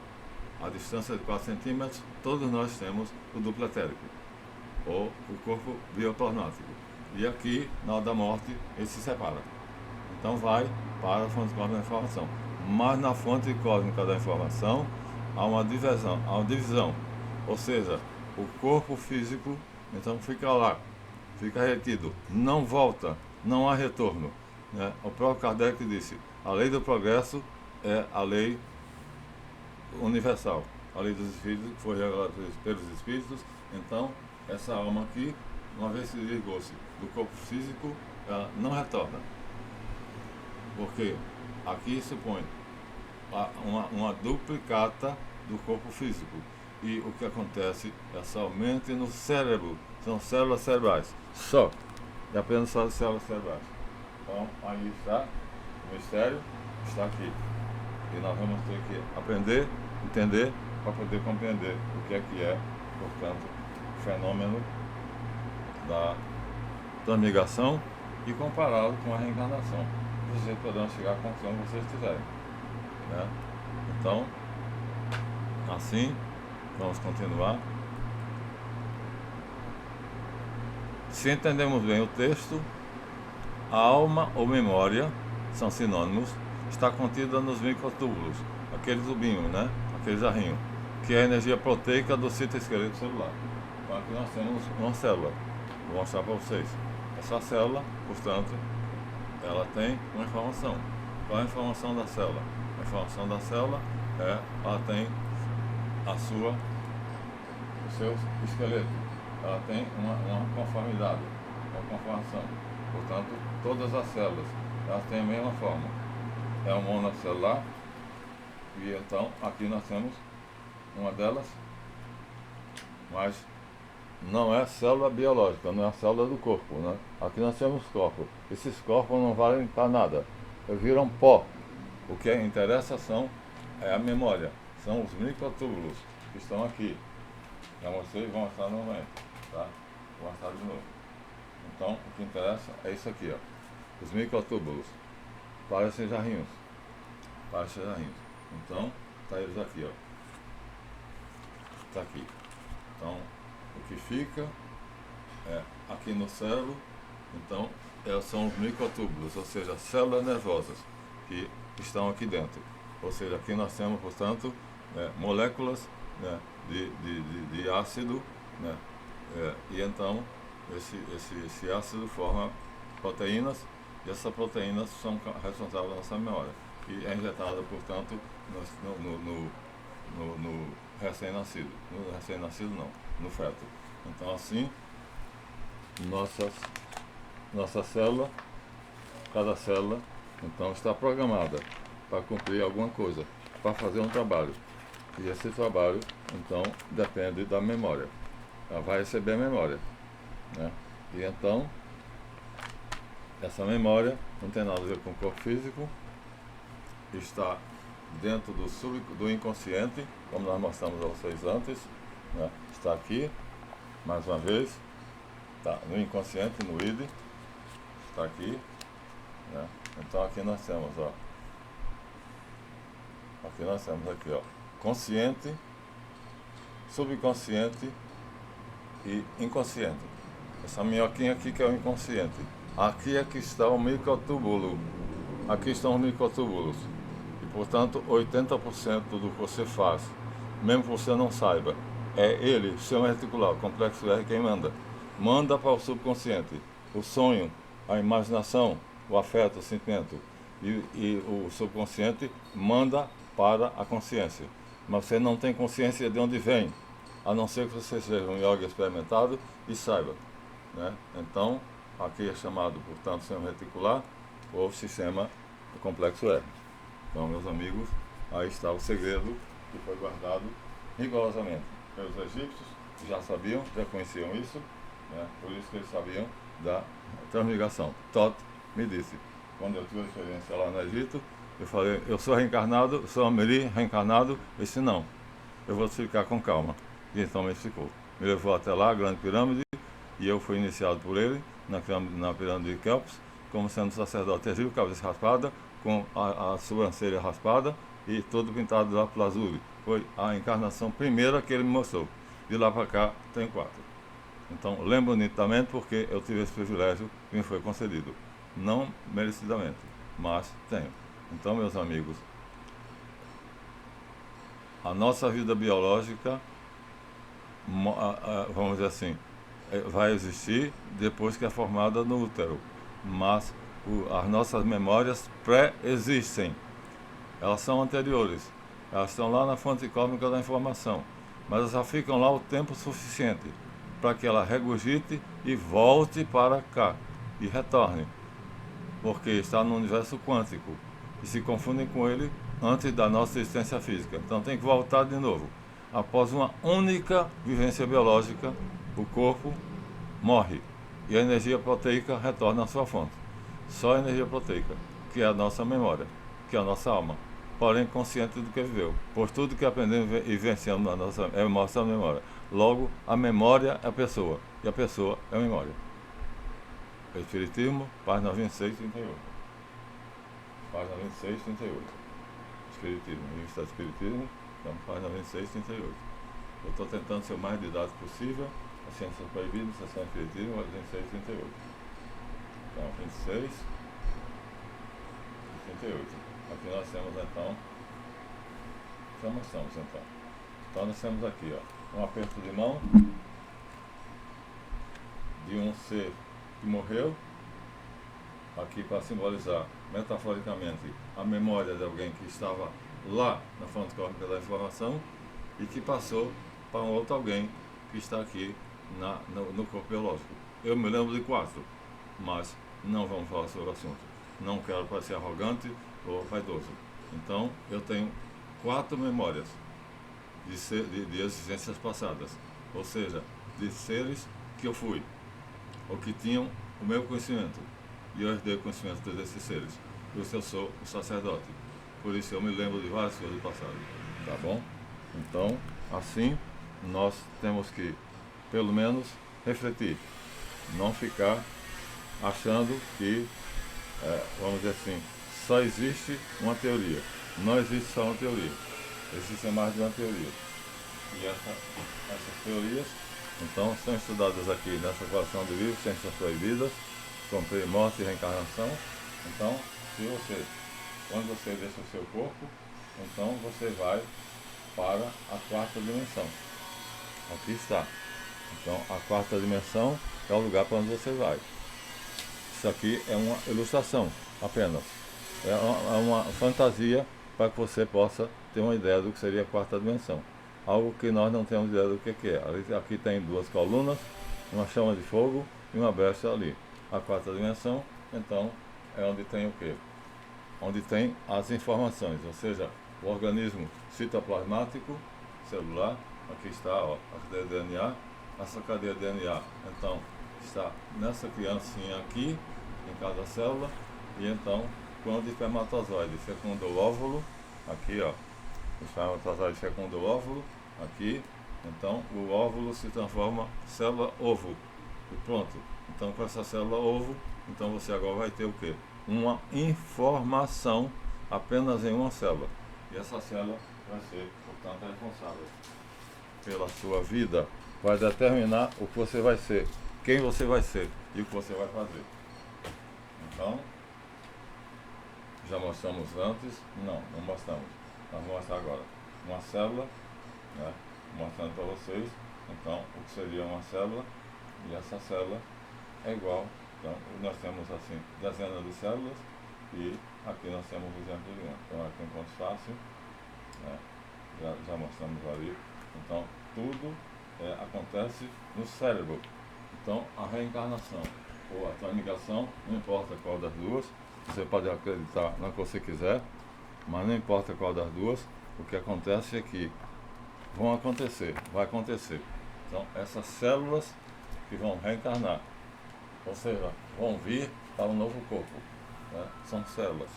A distância de 4 centímetros, todos nós temos o dupletérico, ou o corpo bioplasmático. E aqui, na hora da morte, ele se separa. Então vai para a fonte cósmica da informação. Mas na fonte cósmica da informação há uma divisão. Ou seja, o corpo físico, então fica lá, fica retido, não volta, não há retorno. né? O próprio Kardec disse, a lei do progresso é a lei universal, a lei dos espíritos, que foi revelada pelos espíritos. Então, essa alma aqui, uma vez que desligou-se do corpo físico, ela não retorna. Porque aqui supõe uma duplicata do corpo físico. E o que acontece é somente no cérebro, são células cerebrais, só, e apenas só as células cerebrais. Então, aí está, o mistério está aqui. E nós vamos ter que aprender, entender, para poder compreender o que é, portanto, o fenômeno da transmigração e compará-lo com a reencarnação. Vocês poderão chegar à conclusão que vocês quiserem, né? Então, assim, vamos continuar. Se entendemos bem o texto, a alma ou memória são sinônimos, está contida nos microtúbulos, aquele tubinho, né? Aquele jarrinho, que é a energia proteica do citoesqueleto celular. Então aqui nós temos uma célula, vou mostrar para vocês. Essa célula, portanto, ela tem uma informação. Qual é a informação da célula? A informação da célula ela tem o seu esqueleto, ela tem uma conformidade, uma conformação. Portanto, todas as células, elas têm a mesma forma. É um monocelular, e então aqui nós temos uma delas, mas não é célula biológica, não é a célula do corpo, né? Aqui nós temos corpos. Esses corpos não valem para nada, viram pó. O que interessa é a memória, são os microtúbulos que estão aqui. Já mostrei e vou mostrar novamente, tá? Vou mostrar de novo. Então, o que interessa é isso aqui, ó. Os microtúbulos parecem jarrinhos. Parecem jarrinhos. Então, tá eles aqui, ó. Tá aqui. Então, o que fica é aqui no cérebro. Então, são os microtúbulos, ou seja, células nervosas que estão aqui dentro. Ou seja, aqui nós temos, portanto, moléculas, né, de ácido, né, e então esse ácido forma proteínas, e essas proteínas são responsáveis pela nossa memória, e é injetada, portanto, no recém-nascido. No recém-nascido não, no feto. Então assim, nossa célula, cada célula, então está programada para cumprir alguma coisa, para fazer um trabalho. E esse trabalho, então, depende da memória. Ela vai receber a memória, né? E então, essa memória não tem nada a ver com o corpo físico, está dentro do inconsciente, como nós mostramos a vocês antes, né? Está aqui, mais uma vez, está no inconsciente, no ID, está aqui, né? Então aqui nós temos, ó, consciente, subconsciente e inconsciente. Essa minhoquinha aqui que é o inconsciente. Aqui é que está o microtúbulo. Aqui estão os microtúbulos. E, portanto, 80% do que você faz, mesmo que você não saiba, é ele, o sistema reticular, o complexo R, quem manda. Manda para o subconsciente. O sonho, a imaginação, o afeto, o sentimento. E o subconsciente manda para a consciência. Mas você não tem consciência de onde vem, a não ser que você seja um yoga experimentado e saiba, né? Então, aqui é chamado, portanto, sistema reticular ou sistema do complexo R. Então, meus amigos, aí está o segredo que foi guardado rigorosamente pelos egípcios, que já sabiam, já conheciam isso, né? Por isso que eles sabiam da transmigração. Thoth me disse, quando eu tive a experiência lá no Egito, eu falei, eu sou reencarnado, sou Ameri reencarnado. Ele disse, não, eu vou te explicar com calma. E então me explicou. Me levou até lá, a Grande Pirâmide, e eu fui iniciado por ele na pirâmide de Kelps, como sendo sacerdote egípcio, cabeça raspada, com a sobrancelha raspada e todo pintado lá pelo azul. Foi a encarnação primeira que ele me mostrou. De lá para cá, tem 4. Então, lembro nitidamente porque eu tive esse privilégio que me foi concedido. Não merecidamente, mas tenho. Então, meus amigos, a nossa vida biológica, vamos dizer assim, vai existir depois que é formada no útero, mas as nossas memórias pré-existem. Elas são anteriores. Elas estão lá na fonte cósmica da informação. Mas elas já ficam lá o tempo suficiente para que ela regurgite e volte para cá. E retorne. Porque está no universo quântico. E se confundem com ele antes da nossa existência física. Então tem que voltar de novo. Após uma única vivência biológica, o corpo morre. E a energia proteica retorna à sua fonte. Só a energia proteica, que é a nossa memória, que é a nossa alma, porém consciente do que viveu. Por tudo que aprendemos e vivenciamos na nossa memória. Logo, a memória é a pessoa, e a pessoa é a memória. Espiritismo, página 26, 38. Página 26, 38. Espiritismo, revista Espiritismo, então, página 26, 38. Eu estou tentando ser o mais didático possível. As ciências proibidas, sessão Espiritismo, 26, 38. Então, 26 e 38. Aqui nós temos então. Então nós temos aqui, ó, um aperto de mão de um ser que morreu, aqui para simbolizar metaforicamente a memória de alguém que estava lá na fonte cósmica da informação e que passou para um outro alguém que está aqui no corpo biológico. Eu me lembro de 4, mas não vamos falar sobre o assunto. Não quero parecer arrogante ou vaidoso. Então, eu tenho 4 memórias de existências passadas, ou seja, de seres que eu fui, ou que tinham o meu conhecimento, e eu herdei o conhecimento desses seres. Por isso eu sou o sacerdote. Por isso eu me lembro de várias coisas do passado. Tá bom? Então, assim, nós temos que, pelo menos, refletir. Não ficar achando que, vamos dizer assim, só existe uma teoria. Não existe só uma teoria. Existe mais de uma teoria. E essas teorias, então, são estudadas aqui nessa coleção de livros, Ciências Proibidas, como Morte e Reencarnação. Então, quando você deixa o seu corpo, então você vai para a 4ª dimensão. Aqui está. Então, a 4ª dimensão é o lugar para onde você vai. Isso aqui é uma ilustração, apenas. É uma fantasia para que você possa ter uma ideia do que seria a 4ª dimensão. Algo que nós não temos ideia do que é. Aqui tem 2 colunas, uma chama de fogo e uma brecha ali. A 4ª dimensão, então, é onde tem o quê? Onde tem as informações, ou seja, o organismo citoplasmático, celular. Aqui está, ó, a cadeia de DNA. Essa cadeia de DNA, então, está nessa criancinha aqui, em cada célula. E então, quando o espermatozoide fecunda o óvulo, aqui, ó, o espermatozoide fecunda o óvulo, aqui, então o óvulo se transforma em célula ovo. E pronto. Então, com essa célula ovo, então você agora vai ter o quê? Uma informação apenas em uma célula. E essa célula vai ser, portanto, responsável pela sua vida. Vai determinar o que você vai ser, quem você vai ser e o que você vai fazer. Então, já mostramos antes? Não mostramos. Nós vamos mostrar agora. Uma célula, né? Mostrando para vocês, então, o que seria uma célula. E essa célula é igual. Então, nós temos assim, dezenas de células e aqui nós temos o exemplo de uma. Então, aqui um ponto fácil, né? Já mostramos ali. Então, tudo acontece no cérebro. Então, a reencarnação ou a transmigração, não importa qual das duas, você pode acreditar no que você quiser, mas não importa qual das duas, o que acontece é que vai acontecer. Então, essas células que vão reencarnar, ou seja, vão vir para um novo corpo, né? São células,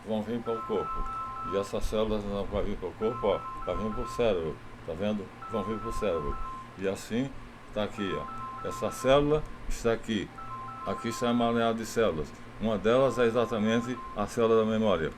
vão vir para o corpo, e essas células não vão vir para o corpo, ó, vai vir para o cérebro, tá vendo? Vão vir para o cérebro, e assim, está aqui, ó, essa célula está aqui está emaranhado de células, uma delas é exatamente a célula da memória.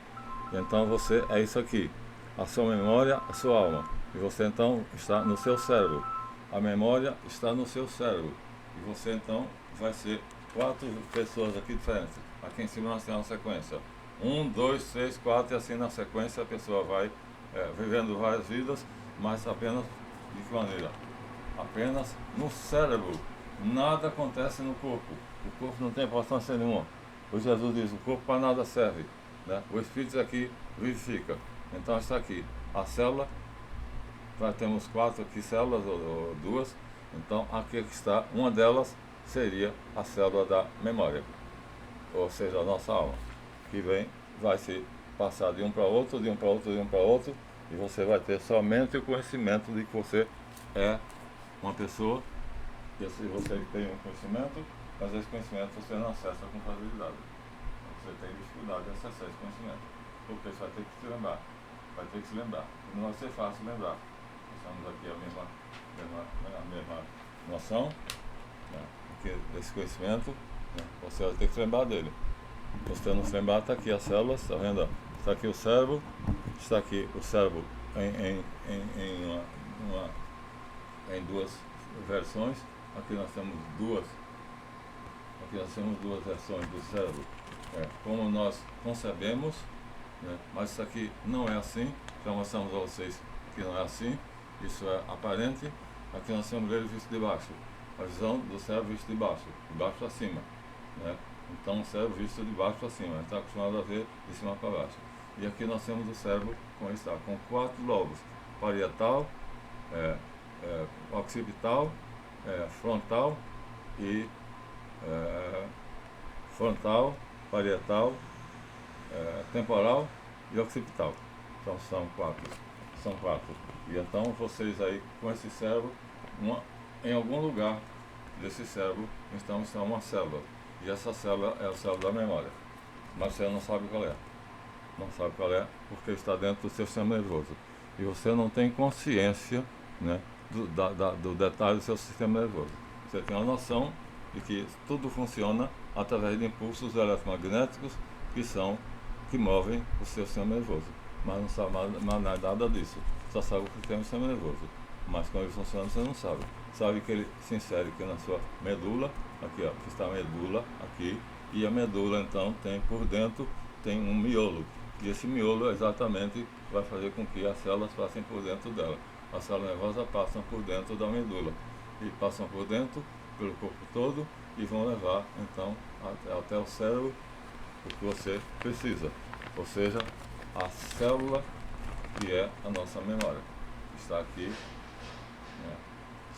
Então você é isso aqui, a sua memória, a sua alma, e você então está no seu cérebro, a memória está no seu cérebro, e você então vai ser 4 pessoas aqui diferentes. Aqui em cima nós temos uma sequência, 1, 2, 3, 4, e assim na sequência a pessoa vai vivendo várias vidas, mas apenas de que maneira? Apenas no cérebro. Nada acontece no corpo. O corpo não tem importância nenhuma. O Jesus diz, o corpo para nada serve, né? O Espírito aqui vivifica. Então está aqui, a célula, nós temos 4 aqui células, ou 2, então aqui está, uma delas seria a célula da memória, ou seja, a nossa alma, que vai se passar de um para outro, de um para outro, de um para outro, e você vai ter somente o conhecimento de que você é uma pessoa, e se você tem um conhecimento, mas esse conhecimento você não acessa com facilidade. Você tem dificuldade de acessar esse conhecimento, porque você vai ter que se lembrar, e não vai ser fácil lembrar. Estamos aqui a mesma noção, né, desse conhecimento, né, você vai ter que se lembrar dele. Se você não se lembrar, está aqui as células, está vendo? Está aqui o cérebro, está aqui o cérebro em 2 versões. Aqui nós temos duas versões do cérebro, como nós concebemos, né? Mas isso aqui não é assim. Já mostramos a vocês que não é assim, isso é aparente. Aqui nós temos ele visto de baixo, a visão do cérebro visto de baixo para cima, né? Então o cérebro visto de baixo para cima, a gente está acostumado a ver de cima para baixo. E aqui nós temos o cérebro com 4 lobos: parietal, occipital, frontal e parietal, temporal e occipital. Então são 4. E então vocês aí com esse cérebro, em algum lugar desse cérebro, então está uma célula. E essa célula é a célula da memória. Mas você não sabe qual é. Não sabe qual é porque está dentro do seu sistema nervoso. E você não tem consciência, né, do detalhe do seu sistema nervoso. Você tem uma noção de que tudo funciona através de impulsos eletromagnéticos que movem o seu sistema nervoso. Mas não sabe mais nada disso. Só sabe o que tem no sistema nervoso. Mas como ele funciona, você não sabe. Sabe que ele se insere aqui na sua medula, aqui ó, que está a medula aqui, e a medula então tem por dentro, tem um miolo. E esse miolo exatamente vai fazer com que as células passem por dentro dela. As células nervosas passam por dentro da medula. E passam por dentro, pelo corpo todo, e vão levar então até o cérebro o que você precisa. Ou seja, a célula que é a nossa memória. Está aqui, né,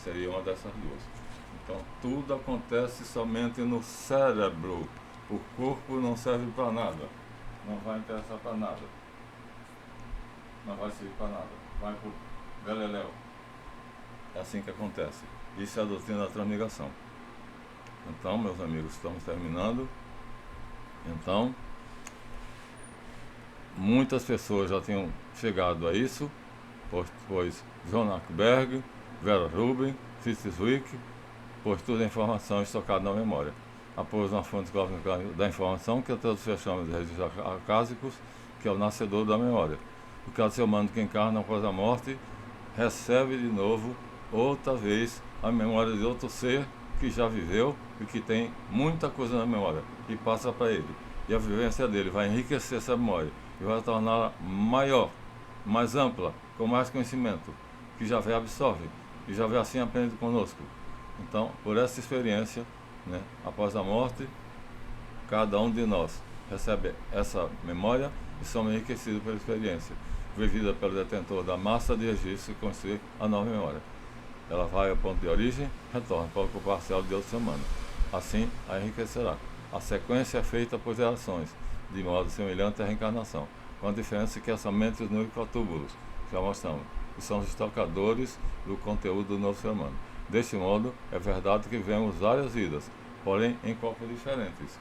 seria uma dessas duas. Então tudo acontece somente no cérebro. O corpo não serve para nada. Não vai interessar para nada. Não vai servir para nada. Vai para o beleléu. É assim que acontece. Isso é a doutrina da transmigração. Então, meus amigos, estamos terminando. Então, muitas pessoas já tinham chegado a isso, pois John Ackberg, Vera Rubin, Francis Wick, pois toda a informação é estocada na memória. Após uma fonte cósmica da informação, que todos chamam de registros acásicos, que é o nascedor da memória. O cada ser humano que encarna após a morte recebe de novo, outra vez, a memória de outro ser que já viveu e que tem muita coisa na memória, e passa para ele. E a vivência dele vai enriquecer essa memória e vai torná-la maior, mais ampla, com mais conhecimento, que já vem absorve, e já vem assim aprende conosco. Então, por essa experiência, né, após a morte, cada um de nós recebe essa memória e somos enriquecidos pela experiência, vivida pelo detentor da massa de registro que constitui a nova memória. Ela vai ao ponto de origem, retorna para ocupar a célula de outro ser humano. Assim, a enriquecerá. A sequência é feita por gerações, de modo semelhante à reencarnação, com a diferença que é somente os nucleotúbulos, que já mostramos, que são os estocadores do conteúdo do novo ser humano. Deste modo, é verdade que vivemos várias vidas, porém em corpos diferentes,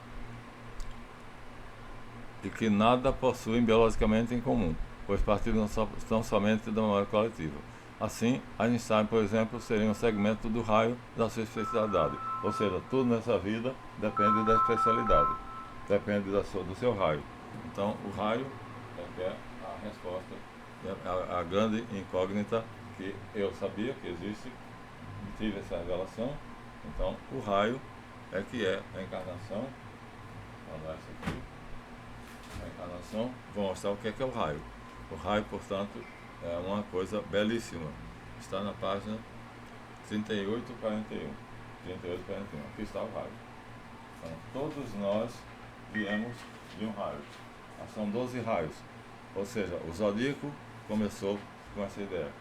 e que nada possuem biologicamente em comum, pois partilham tão somente da memória coletiva. Assim, Einstein, por exemplo, seria um segmento do raio da sua especialidade. Ou seja, tudo nessa vida depende da especialidade, depende do seu raio. Então, o raio é a resposta, a grande incógnita que eu sabia que existe, tive essa revelação. Então, o raio é que é a encarnação. Vou dar isso aqui. A encarnação, vou mostrar o que é o raio. O raio, portanto, é uma coisa belíssima. Está na página 3841. Aqui está o raio. Então, todos nós viemos de um raio. São 12 raios. Ou seja, o zodíaco começou com essa ideia.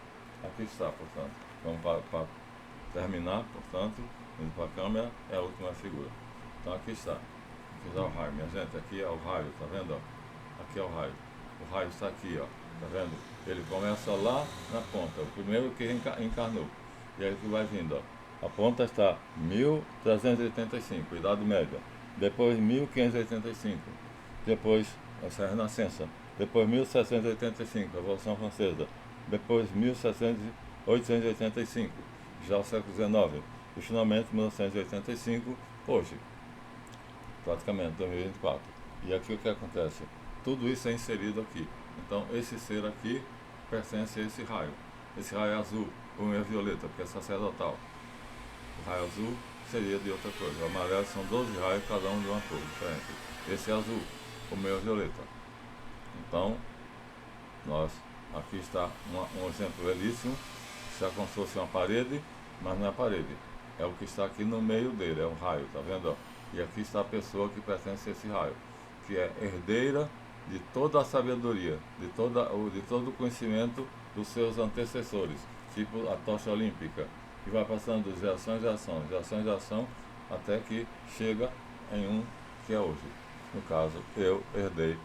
Aqui está, portanto. Vamos para terminar, portanto, indo para a câmera, é a última figura. Então aqui está. Aqui está o raio, minha gente. Aqui é o raio, tá vendo? Ó? Aqui é o raio. O raio está aqui, ó. Tá vendo? Ele começa lá na ponta. O primeiro que encarnou. E aí que vai vindo, ó. A ponta está 1385, Idade Média. Depois 1585. Depois essa é a Renascença. Depois 1785, Revolução Francesa. Depois 1885, já o século XIX. E finalmente 1985, hoje. Praticamente 2024. E aqui o que acontece? Tudo isso é inserido aqui. Então esse ser aqui pertence a esse raio. Esse raio é azul, o meu é violeta, porque é sacerdotal. O raio azul seria de outra coisa. O amarelo são 12 raios, cada um de uma cor diferente. Esse é azul, o meu é violeta. Então, aqui está um exemplo belíssimo. Se é como se fosse uma parede, mas não é a parede. É o que está aqui no meio dele, é um raio, tá vendo? Ó? E aqui está a pessoa que pertence a esse raio, que é herdeira de toda a sabedoria, de todo o conhecimento dos seus antecessores, tipo a tocha olímpica, que vai passando de geração em geração, até que chega em um que é hoje. No caso, eu herdei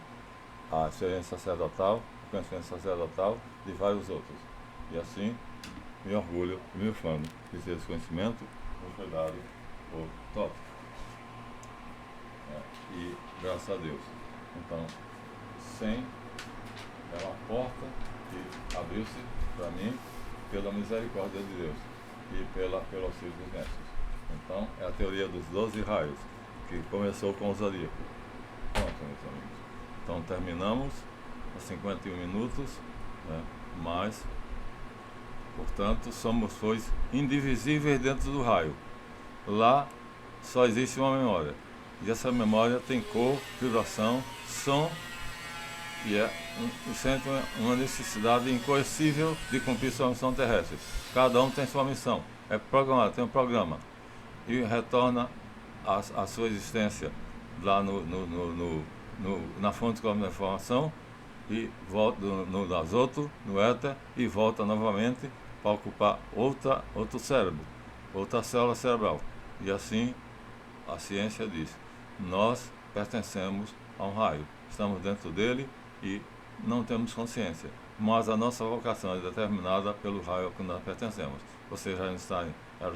a experiência sacerdotal, o conhecimento sacerdotal de vários outros. E assim, me orgulho e me ufano de ter esse conhecimento, me foi dado por Totti. E graças a Deus. Então, é uma porta que abriu-se para mim pela misericórdia de Deus e pelo auxílio dos mestres. Então, é a teoria dos 12 raios, que começou com o zodíaco. Pronto, meus amigos. Então terminamos a 51 minutos, né? Mas, portanto, somos indivisíveis dentro do raio. Lá só existe uma memória. E essa memória tem cor, vibração, som e sente uma necessidade incoercível de cumprir sua missão terrestre. Cada um tem sua missão. É programado, tem um programa. E retorna a sua existência lá na fonte da informação e volta no azoto, no éter, e volta novamente para ocupar outro cérebro, outra célula cerebral. E assim a ciência diz: nós pertencemos a um raio, estamos dentro dele e não temos consciência, mas a nossa vocação é determinada pelo raio a que nós pertencemos. Você, Einstein, era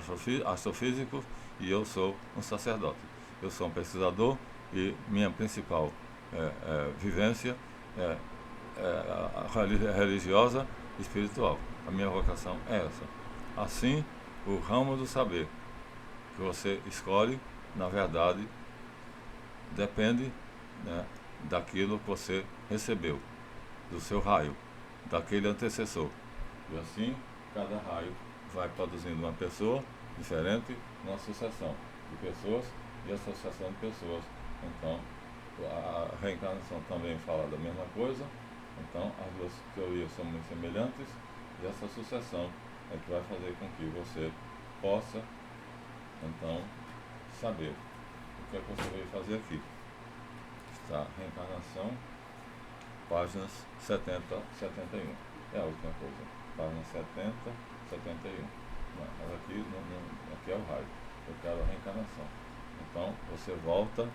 astrofísico e eu sou um sacerdote. Eu sou um pesquisador e minha principal vivência é religiosa e espiritual. A minha vocação é essa. Assim, o ramo do saber que você escolhe, na verdade, depende, né, daquilo que você recebeu, do seu raio, daquele antecessor. E assim, cada raio vai produzindo uma pessoa diferente, uma sucessão de pessoas e associação de pessoas. Então, a reencarnação também fala da mesma coisa. Então, as duas teorias são muito semelhantes e essa sucessão é que vai fazer com que você possa, então, saber o que é que você veio fazer aqui. Está Reencarnação, páginas 70, 71. É a última coisa. Páginas 70, 71. Mas aqui é o raio. Eu quero a reencarnação. Então, você volta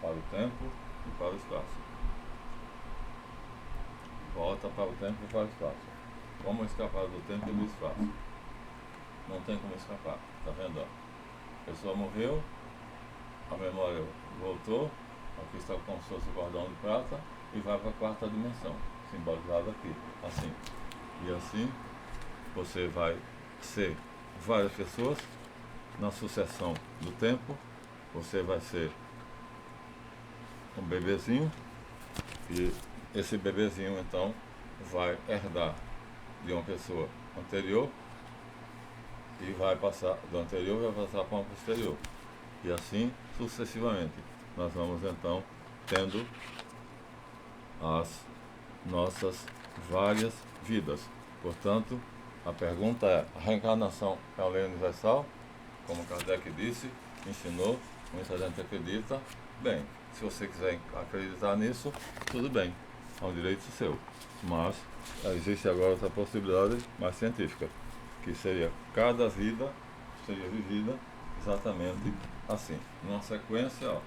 para o tempo e para o espaço. Volta para o tempo e para o espaço. Como escapar do tempo e do espaço? Não tem como escapar. Tá vendo? A pessoa morreu, a memória voltou, aqui está como se fosse o cordão de prata, e vai para a quarta dimensão, simbolizado aqui, assim. E assim, você vai ser várias pessoas na sucessão do tempo. Você vai ser um bebezinho, e esse bebezinho então vai herdar de uma pessoa anterior e vai passar do anterior e vai passar para uma posterior. E assim sucessivamente. Nós vamos então tendo as nossas várias vidas. Portanto, a pergunta é: a reencarnação é a lei universal? Como Kardec disse, ensinou, muita gente acredita. Bem, Se você quiser acreditar nisso, tudo bem, é um direito seu. Mas existe agora outra possibilidade mais científica, que seria cada vida seria vivida exatamente assim. Numa sequência, ó,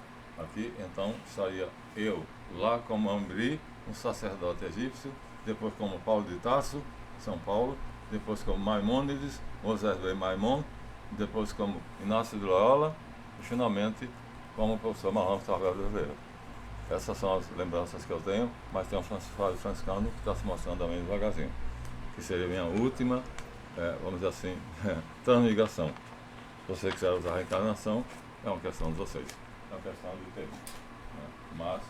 aqui então estaria eu lá como Ambri, um sacerdote egípcio, depois como Paulo de Tarso, São Paulo, depois como Maimônides, Moisés Ben Maimon, depois como Inácio de Loyola e finalmente como o professor Marlon Tavares de Oliveira. Essas são as lembranças que eu tenho, mas tem um franciscano que está se mostrando também devagarzinho, que seria a minha última, vamos dizer assim, transmigração. Se você quiser usar a reencarnação, é uma questão de vocês, é uma questão de tempo. Né? Mas,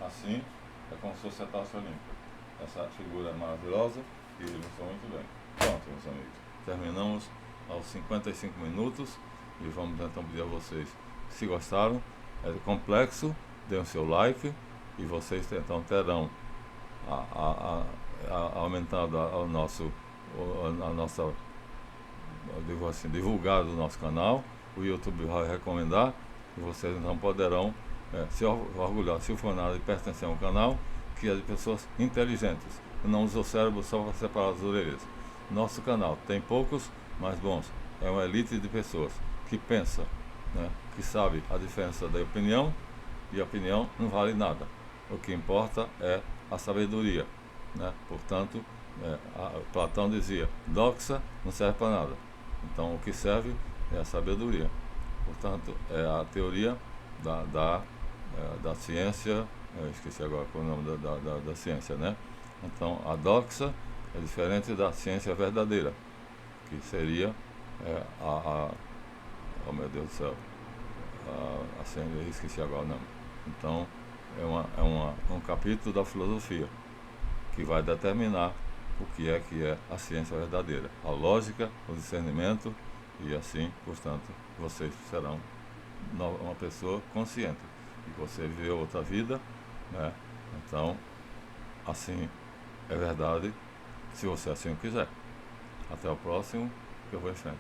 assim, é como se fosse a taça olímpica. Essa figura é maravilhosa e ilustrou muito bem. Pronto, meus amigos. Terminamos aos 55 minutos e vamos então pedir a vocês, se gostaram, é complexo, dêem o seu like e vocês então terão aumentado a nossa, digo assim, divulgado o nosso canal, o YouTube vai recomendar e vocês então poderão se orgulhar, se ufanar de pertencer a um canal que é de pessoas inteligentes, que não usa o cérebro só para separar as orelhas. Nosso canal tem poucos, mas bons, é uma elite de pessoas que pensa, né, que sabe a diferença da opinião, e a opinião não vale nada. O que importa é a sabedoria, né? Portanto, Platão dizia, doxa não serve para nada. Então, o que serve é a sabedoria. Portanto, é a teoria da ciência, eu esqueci agora qual é o nome da ciência, né? Então, a doxa é diferente da ciência verdadeira, que seria oh meu Deus do céu, eu esqueci agora o nome. Então, é um capítulo da filosofia que vai determinar o que é a ciência verdadeira, a lógica, o discernimento, e assim, portanto, vocês serão uma pessoa consciente de que você viveu outra vida, né? Então, assim é verdade, se você assim o quiser. Até o próximo, que eu vou em frente.